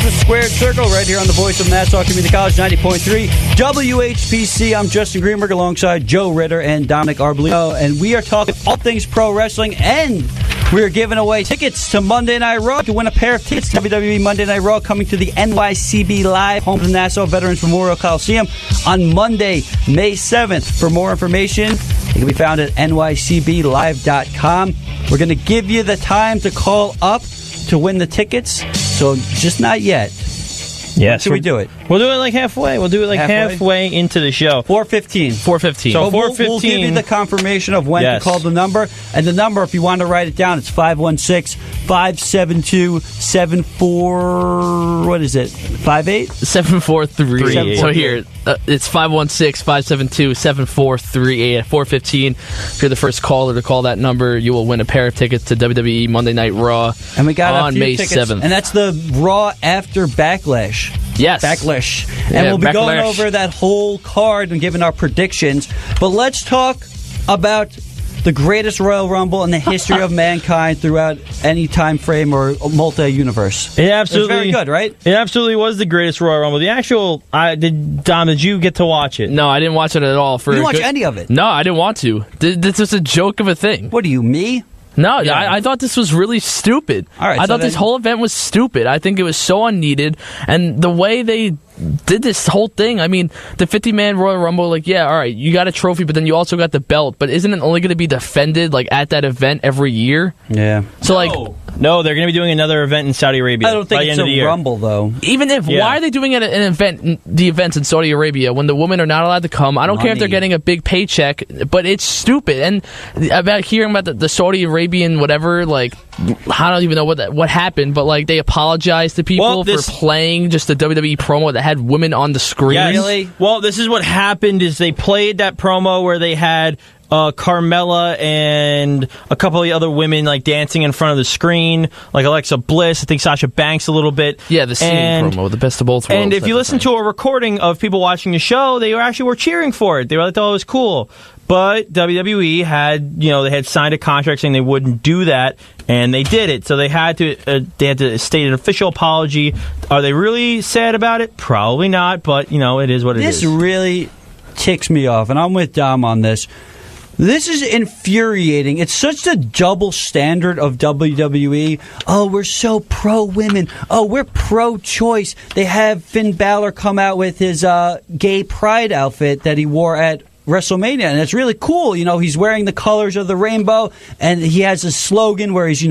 the Squared Circle right here on the voice of Nassau Community College, 90.3 WHPC. I'm Justin Greenberg alongside Joe Ritter and Dominic Arbolino, and we are talking all things pro wrestling, and we are giving away tickets to Monday Night Raw. To win a pair of tickets to WWE Monday Night Raw coming to the NYCB Live, home of the Nassau Veterans Memorial Coliseum on Monday, May 7th. For more information, it can be found at nycblive.com. We're going to give you the time to call up to win the tickets, so just not yet. Yes. Should we do it? We'll do it like halfway. We'll do it like halfway into the show. 4:15. 4:15. So So 4:15. we'll give you the confirmation of when to call the number. And the number, if you want to write it down, it's 516-572-74... What is it? 58? 7438. So here, it's 516-572-7438 at 4:15. If you're the first caller to call that number, you will win a pair of tickets to WWE Monday Night Raw and we got on May tickets, 7th. And that's the Raw after Backlash. Yes. Backlash. And Yeah, we'll be going Backlash. over that whole card and giving our predictions. But let's talk about the greatest Royal Rumble in the history of mankind throughout any time frame or multi-universe. It absolutely, it's very good, right? It absolutely was the greatest Royal Rumble. The actual, Dom, did you get to watch it? No, I didn't watch it at all. You didn't watch any of it? No, I didn't want to. This was a joke of a thing. What are you, me? No, Yeah. I thought this was really stupid. All right, I so thought this then- whole event was stupid. I think it was so unneeded. And the way they did this whole thing, I mean, the 50-man Royal Rumble, like, yeah, all right, you got a trophy, but then you also got the belt. But isn't it only going to be defended, like, at that event every year? Yeah. So, like... No, they're going to be doing another event in Saudi Arabia. I don't think by the it's end of the a year. Rumble, though. Even if, why are they doing it at an event, the events in Saudi Arabia when the women are not allowed to come? I don't care if they're getting a big paycheck, but it's stupid. And about hearing about the Saudi Arabian whatever, like, I don't even know what happened, but like they apologized to people for playing just a WWE promo that had women on the screen. Yes. Really? Well, this is what happened: is they played that promo where they had Carmella and a couple of the other women like dancing in front of the screen, like Alexa Bliss, I think Sasha Banks a little bit. Yeah, the singing promo, the best of both worlds. And if you listen to a recording of people watching the show, they were cheering for it. They thought it was cool. But WWE had, they had signed a contract saying they wouldn't do that, and they did it. So they had to state an official apology. Are they really sad about it? Probably not, but it is what it is. This really ticks me off, and I'm with Dom on this. This is infuriating. It's such a double standard of WWE. Oh, we're so pro-women. Oh, we're pro-choice. They have Finn Balor come out with his gay pride outfit that he wore at WrestleMania, and it's really cool. He's wearing the colors of the rainbow, and he has a slogan where he's,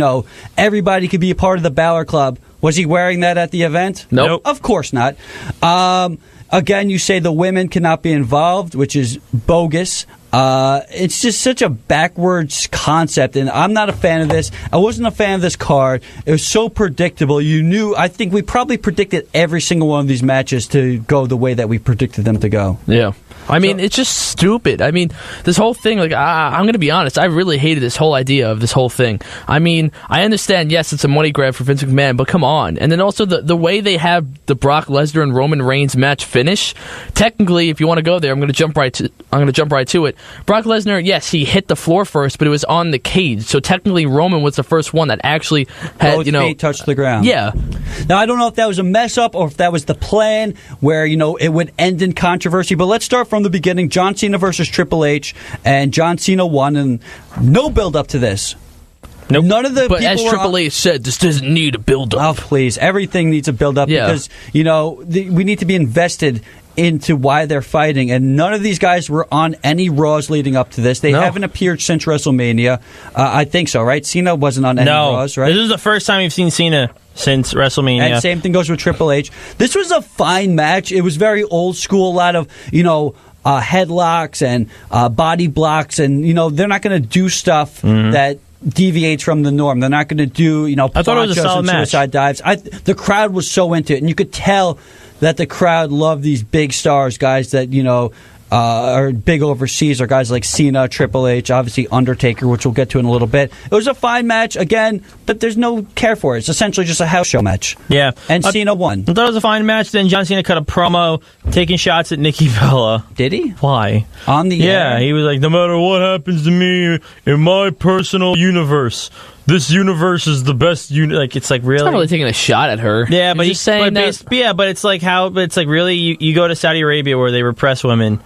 everybody could be a part of the Balor Club. Was he wearing that at the event? Nope. Of course not. Again, you say the women cannot be involved, which is bogus. It's just such a backwards concept, and I'm not a fan of this. I wasn't a fan of this card. It was so predictable. I think we probably predicted every single one of these matches to go the way that we predicted them to go. Yeah. I mean, it's just stupid. I mean, this whole thing, like, I'm going to be honest, I really hated this whole idea of this whole thing. I mean, I understand, yes, it's a money grab for Vince McMahon, but come on. And then also the way they have the Brock Lesnar and Roman Reigns match finish, technically, if you want to go there, I'm going to jump right to it. Brock Lesnar, yes, he hit the floor first, but it was on the cage. So technically, Roman was the first one that actually had, Both feet touched the ground. Yeah. Now, I don't know if that was a mess up or if that was the plan where, it would end in controversy, but let's start from the beginning. John Cena versus Triple H, and John Cena won, and no build up to this. Nope. None of the But people as Triple H said, this doesn't need a build up. Oh, please. Everything needs a build up because, we need to be invested into why they're fighting, and none of these guys were on any Raws leading up to this. They haven't appeared since WrestleMania. I think so, right? Cena wasn't on any Raws, right? This is the first time we've seen Cena since WrestleMania. And same thing goes with Triple H. This was a fine match. It was very old school, a lot of, headlocks and body blocks, and, they're not going to do stuff that deviates from the norm. They're not going to do, I thought it was a solid match. Suicide dives. The crowd was so into it, and you could tell that the crowd loved these big stars, guys that, are big overseas, or guys like Cena, Triple H, obviously Undertaker, which we'll get to in a little bit. It was a fine match, again, but there's no care for it. It's essentially just a house show match. Yeah. And Cena won. I thought it was a fine match. Then John Cena cut a promo taking shots at Nikki Bella. Did he? Why? On the air? Yeah, he was like, no matter what happens to me in my personal universe, this universe is the best. Like it's like really. It's not really taking a shot at her. Yeah, but he's saying that. But it's like how. But it's like really, you go to Saudi Arabia where they repress women.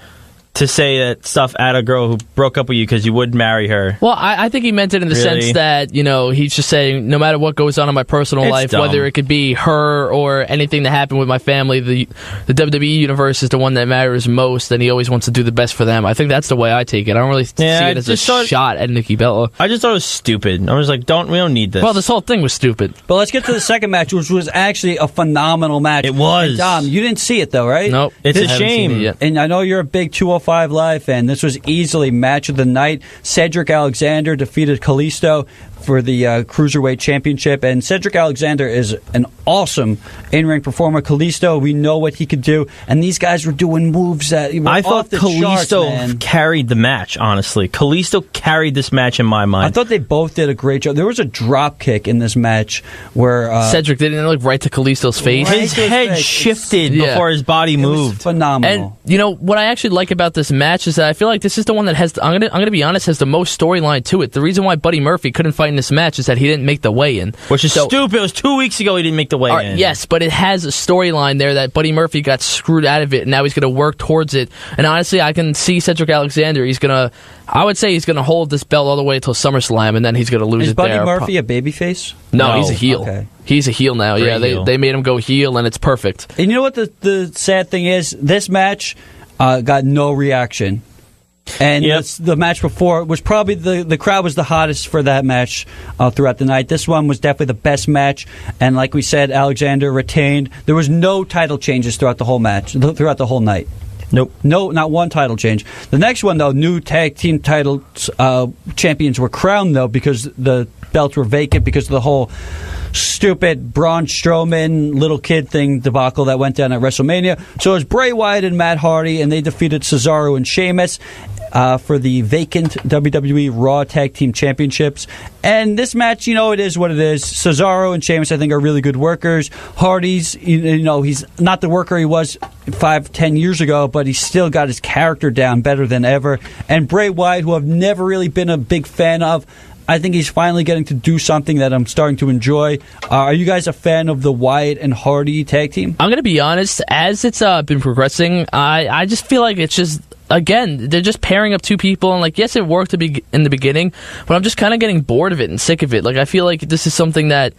To say that stuff at a girl who broke up with you because you wouldn't marry her. Well, I think he meant it in the sense that, he's just saying no matter what goes on in my personal life, dumb. whether it could be her or anything that happened with my family, the WWE universe is the one that matters most, and he always wants to do the best for them. I think that's the way I take it. I don't really see it as a shot at Nikki Bella. I just thought it was stupid. I was like, we don't need this. Well, this whole thing was stupid. But let's get to the second match, which was actually a phenomenal match. It was. And Dom, you didn't see it, though, right? Nope. It's a shame. And I know you're a big 205 Live fan. This was easily match of the night. Cedric Alexander defeated Kalisto for the Cruiserweight Championship, and Cedric Alexander is an awesome in-ring performer. Kalisto, we know what he could do, and these guys were doing moves that were I thought off the Kalisto charts, carried the match, honestly. Kalisto carried this match in my mind. I thought they both did a great job. There was a drop kick in this match where Cedric didn't look right to Kalisto's face. His head shifted before his body moved. It was phenomenal. And what I actually like about this match is that I feel like this is the one that has, I'm gonna be honest, has the most storyline to it. The reason why Buddy Murphy couldn't fight in this match is that he didn't make the weigh-in. Which is stupid. It was 2 weeks ago he didn't make the weigh-in. Yes, but it has a storyline there that Buddy Murphy got screwed out of it, and now he's going to work towards it. And honestly, I can see Cedric Alexander. I would say he's going to hold this belt all the way until SummerSlam, and then he's going to lose is it Buddy there. Murphy a babyface? No, he's a heel. Okay. He's a heel now. Great yeah, heel. they made him go heel, and it's perfect. And you know what the sad thing is? This match got no reaction. And the match before was probably the crowd was the hottest for that match throughout the night. This one was definitely the best match, and like we said, Alexander retained. There was no title changes throughout the whole match, throughout the whole night. Nope. No, not one title change. The next one, though, new tag team title champions were crowned, though, because the belts were vacant because of the whole stupid Braun Strowman little kid thing debacle that went down at WrestleMania. So it was Bray Wyatt and Matt Hardy, and they defeated Cesaro and Sheamus for the vacant WWE Raw Tag Team Championships. And this match, it is what it is. Cesaro and Sheamus, I think, are really good workers. Hardy's, he's not the worker he was 5-10 years ago, but he's still got his character down better than ever. And Bray Wyatt, who I've never really been a big fan of, I think he's finally getting to do something that I'm starting to enjoy. Are you guys a fan of the Wyatt and Hardy tag team? I'm going to be honest. As it's been progressing, I just feel like it's just, again, they're just pairing up two people. And, yes, it worked in the beginning, but I'm just kind of getting bored of it and sick of it. I feel like this is something that,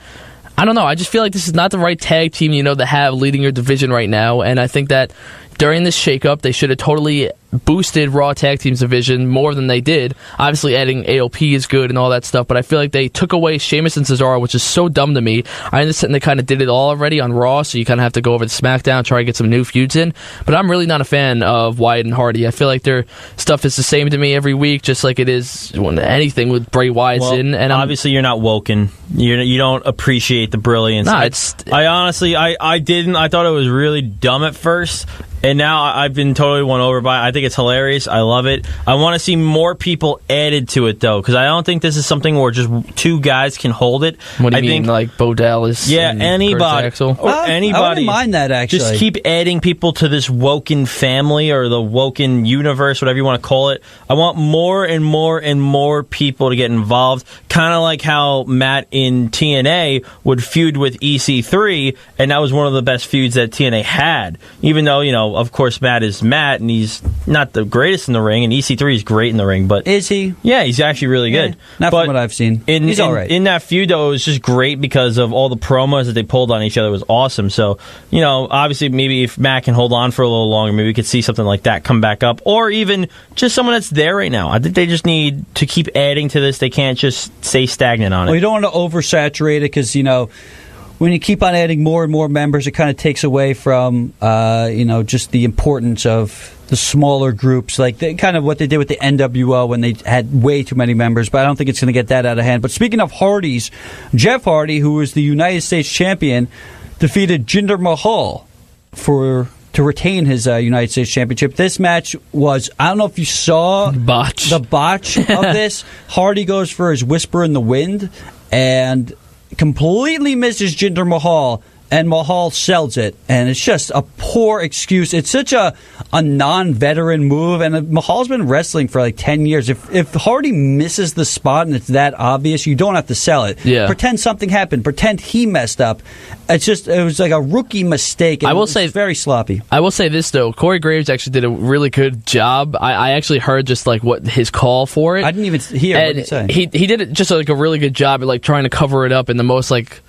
I don't know, I just feel like this is not the right tag team, to have leading your division right now. And I think that during this shakeup, they should have totally boosted Raw Tag Teams division more than they did. Obviously, adding AOP is good and all that stuff, but I feel like they took away Sheamus and Cesaro, which is so dumb to me. I understand they kind of did it all already on Raw, so you kind of have to go over to SmackDown, try to get some new feuds in, but I'm really not a fan of Wyatt and Hardy. I feel like their stuff is the same to me every week, just like it is when anything with Bray Wyatt's in. And obviously, you're not woken. You don't appreciate the brilliance. Nah, I honestly, I didn't. I thought it was really dumb at first. And now I've been totally won over by it. I think it's hilarious. I love it. I want to see more people added to it, though, because I don't think this is something where just two guys can hold it. What do you mean, like Bo Dallas? Yeah, anybody. Anybody. I wouldn't mind that, actually. Just keep adding people to this Woken family or the Woken universe, whatever you want to call it. I want more and more and more people to get involved, kind of like how Matt in TNA would feud with EC3, and that was one of the best feuds that TNA had, even though, of course, Matt is Matt, and he's not the greatest in the ring, and EC3 is great in the ring, but... Is he? Yeah, he's actually really good. Not from what I've seen. He's all right. In that feud, though, it was just great because of all the promos that they pulled on each other. It was awesome. So, obviously, maybe if Matt can hold on for a little longer, maybe we could see something like that come back up, or even just someone that's there right now. I think they just need to keep adding to this. They can't just stay stagnant on it. Well, you don't want to oversaturate it because, when you keep on adding more and more members, it kind of takes away from, just the importance of the smaller groups, like kind of what they did with the NWO when they had way too many members. But I don't think it's going to get that out of hand. But speaking of Hardys, Jeff Hardy, who was the United States champion, defeated Jinder Mahal to retain his United States Championship. This match was, I don't know if you saw the botch of this. Hardy goes for his Whisper in the Wind and completely misses Jinder Mahal, and Mahal sells it, and it's just a poor excuse. It's such a non-veteran move, and Mahal's been wrestling for like 10 years. If Hardy misses the spot and it's that obvious, you don't have to sell it. Yeah. Pretend something happened. Pretend he messed up. It was like a rookie mistake. I will say, very sloppy. I will say this though, Corey Graves actually did a really good job. I actually heard just like what his call for it. I didn't even hear what he said. He did it just like a really good job at like trying to cover it up in the most like,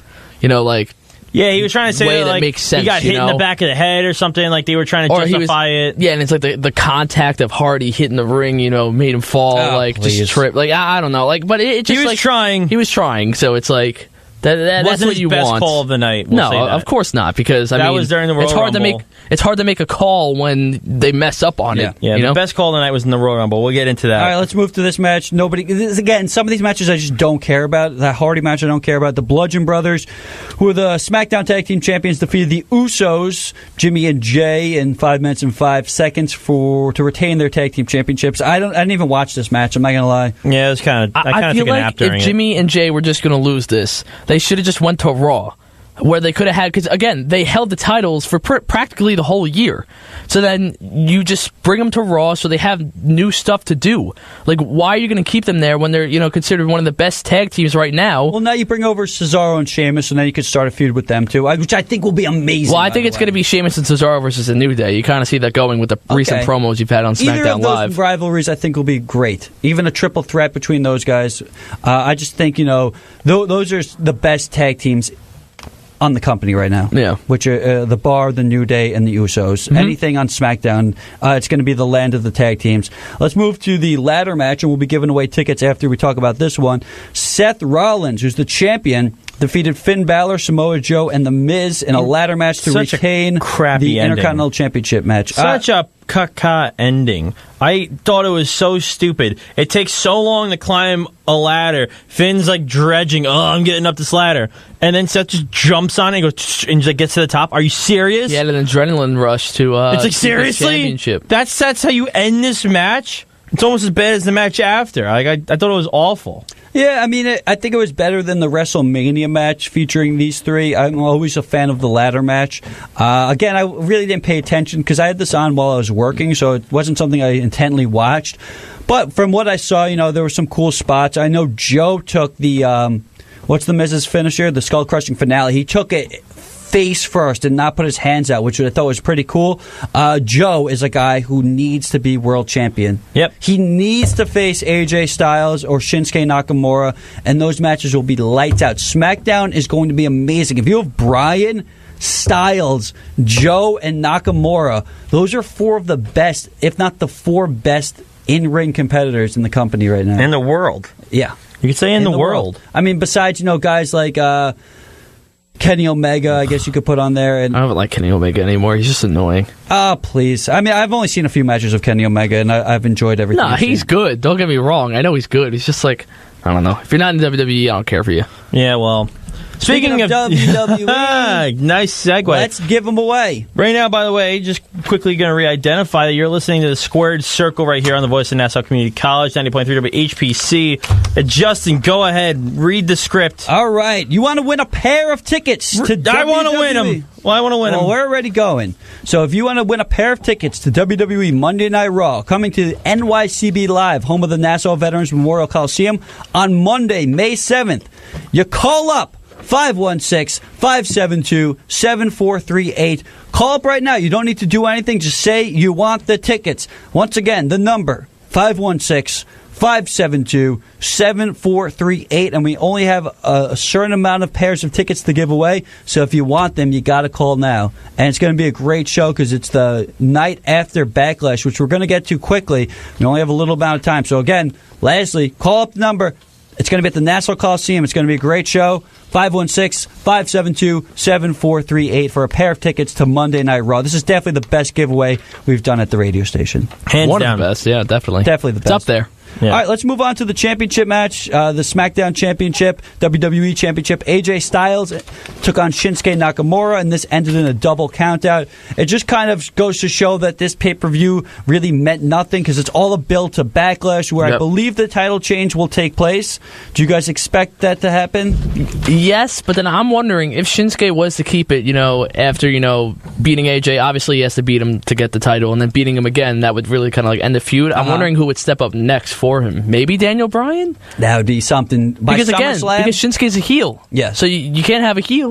yeah, he was trying to say way that, that makes sense, he got hit in the back of the head or something. Like they were trying to justify it. Yeah, and it's like the contact of Hardy hitting the ring, made him fall, just trip. Like I don't know, like, but it just he was trying. He was trying, so it's like that's wasn't what you his best want. Call of the night. We'll no, say that. Of course not, because that was during the Royal Rumble. It's hard to make a call when they mess up on it. Yeah, the best call of the night was in the Royal Rumble. We'll get into that. All right, let's move to this match. Again, some of these matches I just don't care about. The Hardy match I don't care about. The Bludgeon Brothers, who are the SmackDown Tag Team Champions, defeated the Usos, Jimmy and Jay, in 5 minutes and 5 seconds to retain their Tag Team Championships. I didn't even watch this match. I'm not gonna lie. Yeah, it was kind of. I feel like if Jimmy and Jay were just gonna lose this, they should have just went to Raw, where they could have had, because again, they held the titles for practically the whole year. So then you just bring them to Raw so they have new stuff to do. Like, why are you going to keep them there when they're considered one of the best tag teams right now? Well, now you bring over Cesaro and Sheamus, and then you could start a feud with them too, which I think will be amazing. Well, I think it's going to be Sheamus and Cesaro versus the New Day. You kind of see that going with the recent promos you've had on SmackDown Either of those Live. rivalries I think will be great. Even a triple threat between those guys. I just think those are the best tag teams on the company right now. Yeah. Which are the Bar, the New Day, and the Usos. Mm-hmm. Anything on SmackDown, it's going to be the land of the tag teams. Let's move to the ladder match, and we'll be giving away tickets after we talk about this one. Seth Rollins, who's the champion, defeated Finn Balor, Samoa Joe, and The Miz in a ladder match to retain the Intercontinental Championship match. Such a caca ending. I thought it was so stupid. It takes so long to climb a ladder. Finn's like dredging. Oh, I'm getting up this ladder. And then Seth just jumps on it and goes and just gets to the top. Are you serious? Yeah, an adrenaline rush to it's like, seriously? Championship. That's how you end this match? It's almost as bad as the match after. Like I thought it was awful. Yeah, I mean, I think it was better than the WrestleMania match featuring these three. I'm always a fan of the ladder match. Again, I really didn't pay attention because I had this on while I was working, so it wasn't something I intently watched. But from what I saw, there were some cool spots. I know Joe took the, what's the Miz's finisher? The skull-crushing finale. He took it face first and not put his hands out, which I thought was pretty cool. Joe is a guy who needs to be world champion. Yep. He needs to face AJ Styles or Shinsuke Nakamura, and those matches will be lights out. SmackDown is going to be amazing. If you have Bryan, Styles, Joe, and Nakamura, those are four of the best, if not the four best in-ring competitors in the company right now. In the world. Yeah. You could say in the world. I mean, besides, guys like Kenny Omega, I guess you could put on there. And I don't like Kenny Omega anymore. He's just annoying. Oh, please. I mean, I've only seen a few matches of Kenny Omega, and I've enjoyed everything. No, he's good. Don't get me wrong. I know he's good. He's just like, I don't know. If you're not in WWE, I don't care for you. Yeah, well... Speaking of WWE, nice segue. Let's give them away. Right now, by the way, just quickly going to re-identify that you're listening to the Squared Circle right here on the Voice of Nassau Community College, 90.3 WHPC. Justin, go ahead, read the script. All right. You want to win a pair of tickets to WWE? I want to win them. Well, I want to win them. Well, we're already going. So if you want to win a pair of tickets to WWE Monday Night Raw, coming to the NYCB Live, home of the Nassau Veterans Memorial Coliseum, on Monday, May 7th, you call up 516-572-7438. Call up right now. You don't need to do anything. Just say you want the tickets. Once again, the number, 516-572-7438. And we only have a certain amount of pairs of tickets to give away. So if you want them, you got to call now. And it's going to be a great show because it's the night after Backlash, which we're going to get to quickly. We only have a little amount of time. So again, lastly, call up the number. It's going to be at the Nassau Coliseum. It's going to be a great show. 516-572-7438 for a pair of tickets to Monday Night Raw. This is definitely the best giveaway we've done at the radio station. Hands One down. of the best, yeah, definitely. Definitely the best. It's up there. All right, let's move on to the championship match, the SmackDown Championship, WWE Championship. AJ Styles took on Shinsuke Nakamura, and this ended in a double countout. It just kind of goes to show that this pay-per-view really meant nothing because it's all a build to Backlash, where I believe the title change will take place. Do you guys expect that to happen? Yes, but then I'm wondering if Shinsuke was to keep it, after, beating AJ, obviously he has to beat him to get the title, and then beating him again, that would really kind of end the feud. I'm wondering who would step up next for him. Maybe Daniel Bryan? That would be something. By because SummerSlam, because Shinsuke's a heel. Yes. So you can't have a heel.